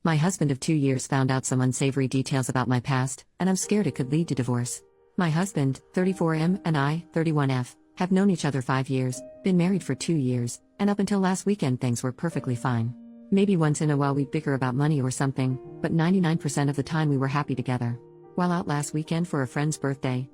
My husband of 2 years found out some unsavory details about my past, and I'm scared it could lead to divorce. My husband, 34M, and I, 31F, have known each other 5 years, been married for 2 years, and up until last weekend things were perfectly fine. Maybe once in a while we'd bicker about money or something, but 99% of the time we were happy together. While out last weekend for a friend's birthday,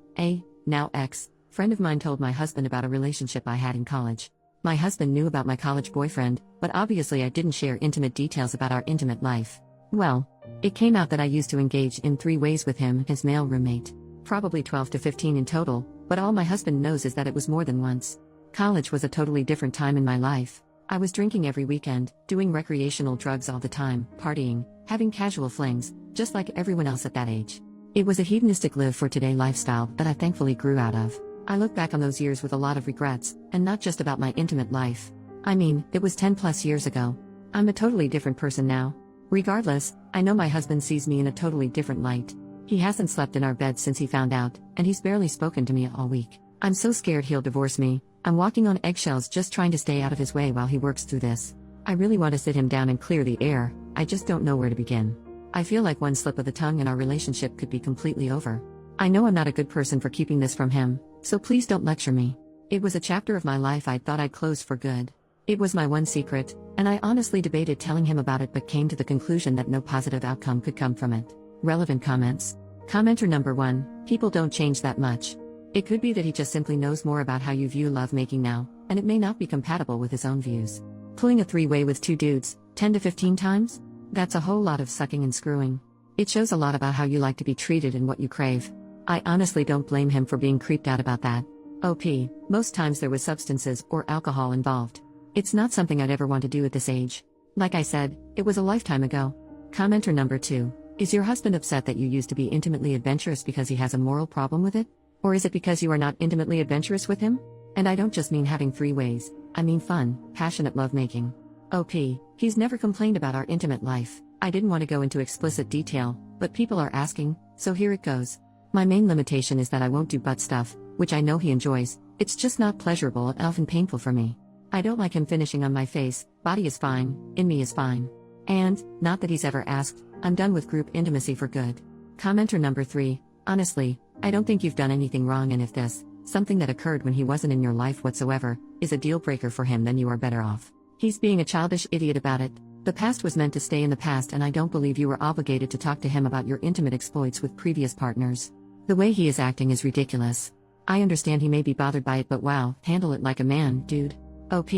now ex-friend of mine told my husband about a relationship I had in college. My husband knew about my college boyfriend, but obviously I didn't share intimate details about our intimate life. Well, it came out that I used to engage in 3 ways with him, his male roommate. Probably 12 to 15 in total, but all my husband knows is that it was more than once. College was a totally different time in my life. I was drinking every weekend, doing recreational drugs all the time, partying, having casual flings, just like everyone else at that age. It was a hedonistic live-for-today lifestyle that I thankfully grew out of. I look back on those years with a lot of regrets, and not just about my intimate life. I mean, it was 10 plus years ago. I'm a totally different person now. Regardless, I know my husband sees me in a totally different light. He hasn't slept in our bed since he found out, and he's barely spoken to me all week. I'm so scared he'll divorce me. I'm walking on eggshells just trying to stay out of his way while he works through this. I really want to sit him down and clear the air, I just don't know where to begin. I feel like one slip of the tongue and our relationship could be completely over. I know I'm not a good person for keeping this from him, so please don't lecture me. It was a chapter of my life I thought I'd close for good. It was my one secret, and I honestly debated telling him about it but came to the conclusion that no positive outcome could come from it. Relevant comments. Commenter number 1, people don't change that much. It could be that he just simply knows more about how you view lovemaking now, and it may not be compatible with his own views. Pulling a 3-way with 2 dudes, 10 to 15 times? That's a whole lot of sucking and screwing. It shows a lot about how you like to be treated and what you crave. I honestly don't blame him for being creeped out about that. OP, most times there was substances or alcohol involved. It's not something I'd ever want to do at this age. Like I said, it was a lifetime ago. Commenter number 2, is your husband upset that you used to be intimately adventurous because he has a moral problem with it? Or is it because you are not intimately adventurous with him? And I don't just mean having 3 ways, I mean fun, passionate lovemaking. OP, he's never complained about our intimate life. I didn't want to go into explicit detail, but people are asking, so here it goes. My main limitation is that I won't do butt stuff, which I know he enjoys. It's just not pleasurable and often painful for me. I don't like him finishing on my face, body is fine, in me is fine. And, not that he's ever asked, I'm done with group intimacy for good. Commenter number 3, honestly, I don't think you've done anything wrong, and if this, something that occurred when he wasn't in your life whatsoever, is a deal breaker for him, then you are better off. He's being a childish idiot about it. The past was meant to stay in the past, and I don't believe you were obligated to talk to him about your intimate exploits with previous partners. The way he is acting is ridiculous. I understand he may be bothered by it, but wow, handle it like a man, dude. OP,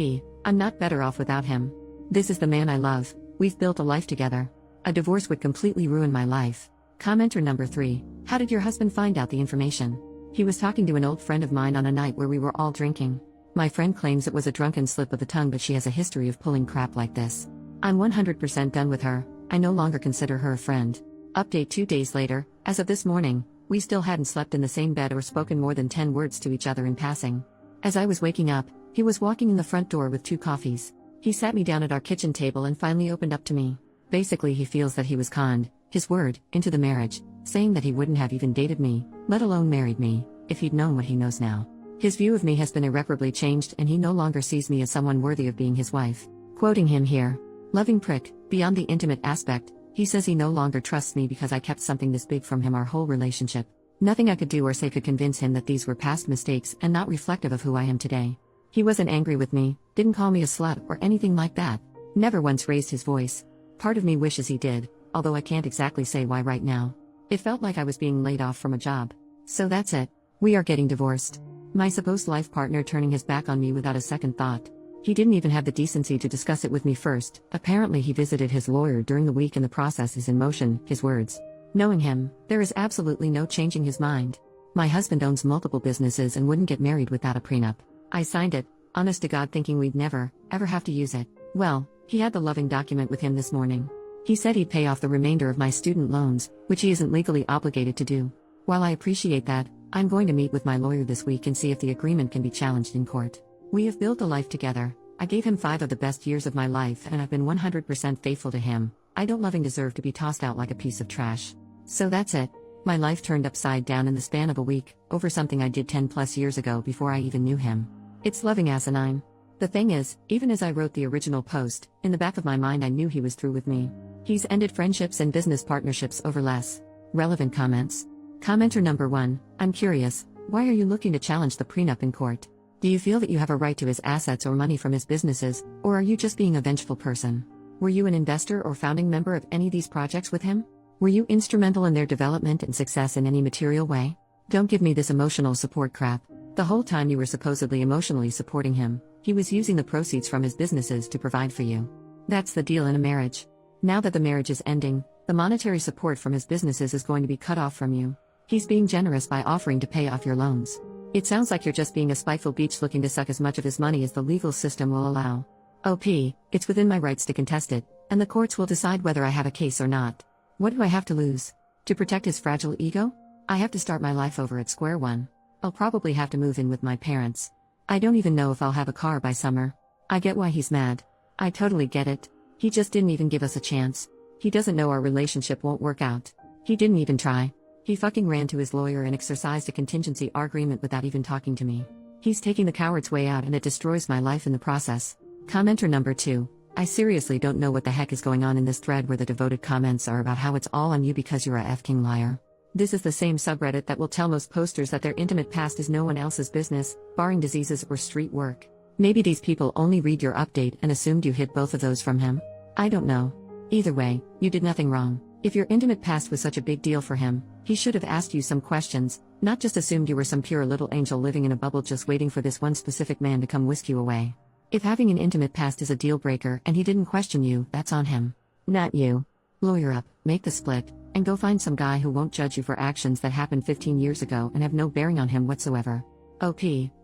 I'm not better off without him. This is the man I love, we've built a life together. A divorce would completely ruin my life. Commenter number 3, how did your husband find out the information? He was talking to an old friend of mine on a night where we were all drinking. My friend claims it was a drunken slip of the tongue, but she has a history of pulling crap like this. I'm 100% done with her, I no longer consider her a friend. Update 2 days later, as of this morning, we still hadn't slept in the same bed or spoken more than 10 words to each other in passing. As I was waking up, he was walking in the front door with 2 coffees. He sat me down at our kitchen table and finally opened up to me. Basically, he feels that he was conned, his word, into the marriage, saying that he wouldn't have even dated me, let alone married me, if he'd known what he knows now. His view of me has been irreparably changed, and he no longer sees me as someone worthy of being his wife. Quoting him here, loving prick, beyond the intimate aspect, he says he no longer trusts me because I kept something this big from him our whole relationship. Nothing I could do or say could convince him that these were past mistakes and not reflective of who I am today. He wasn't angry with me, didn't call me a slut or anything like that, never once raised his voice. Part of me wishes he did, although I can't exactly say why right now. It felt like I was being laid off from a job. So that's it. We are getting divorced. My supposed life partner turning his back on me without a second thought. He didn't even have the decency to discuss it with me first. Apparently he visited his lawyer during the week and the process is in motion, his words. Knowing him, there is absolutely no changing his mind. My husband owns multiple businesses and wouldn't get married without a prenup. I signed it, honest to God, thinking we'd never, ever have to use it. Well, he had the loving document with him this morning. He said he'd pay off the remainder of my student loans, which he isn't legally obligated to do. While I appreciate that, I'm going to meet with my lawyer this week and see if the agreement can be challenged in court. We have built a life together. I gave him 5 of the best years of my life and I've been 100% faithful to him. I don't loving deserve to be tossed out like a piece of trash. So that's it. My life turned upside down in the span of a week, over something I did 10 plus years ago before I even knew him. It's loving asinine. The thing is, even as I wrote the original post, in the back of my mind I knew he was through with me. He's ended friendships and business partnerships over less relevant comments. Commenter number 1, I'm curious, why are you looking to challenge the prenup in court? Do you feel that you have a right to his assets or money from his businesses, or are you just being a vengeful person? Were you an investor or founding member of any of these projects with him? Were you instrumental in their development and success in any material way? Don't give me this emotional support crap. The whole time you were supposedly emotionally supporting him, he was using the proceeds from his businesses to provide for you. That's the deal in a marriage. Now that the marriage is ending, the monetary support from his businesses is going to be cut off from you. He's being generous by offering to pay off your loans. It sounds like you're just being a spiteful beach looking to suck as much of his money as the legal system will allow. OP, it's within my rights to contest it, and the courts will decide whether I have a case or not. What do I have to lose? To protect his fragile ego? I have to start my life over at square one. I'll probably have to move in with my parents. I don't even know if I'll have a car by summer. I get why he's mad. I totally get it. He just didn't even give us a chance. He doesn't know our relationship won't work out. He didn't even try. He fucking ran to his lawyer and exercised a contingency agreement without even talking to me. He's taking the coward's way out and it destroys my life in the process. Commenter number 2, I seriously don't know what the heck is going on in this thread where the devoted comments are about how it's all on you because you're a f-king liar. This is the same subreddit that will tell most posters that their intimate past is no one else's business, barring diseases or street work. Maybe these people only read your update and assumed you hid both of those from him. I don't know. Either way, you did nothing wrong. If your intimate past was such a big deal for him, he should have asked you some questions, not just assumed you were some pure little angel living in a bubble just waiting for this one specific man to come whisk you away. If having an intimate past is a deal breaker and he didn't question you, that's on him. Not you. Lawyer up, make the split, and go find some guy who won't judge you for actions that happened 15 years ago and have no bearing on him whatsoever. OP,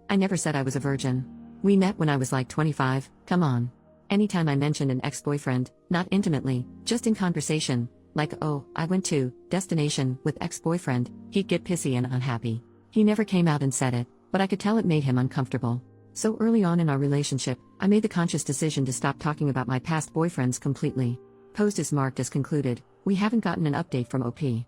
I never said I was a virgin. We met when I was like 25, come on. Anytime I mentioned an ex-boyfriend, not intimately, just in conversation, like oh, I went to destination with ex-boyfriend, he'd get pissy and unhappy. He never came out and said it, but I could tell it made him uncomfortable. So early on in our relationship, I made the conscious decision to stop talking about my past boyfriends completely. Post is marked as concluded. We haven't gotten an update from OP.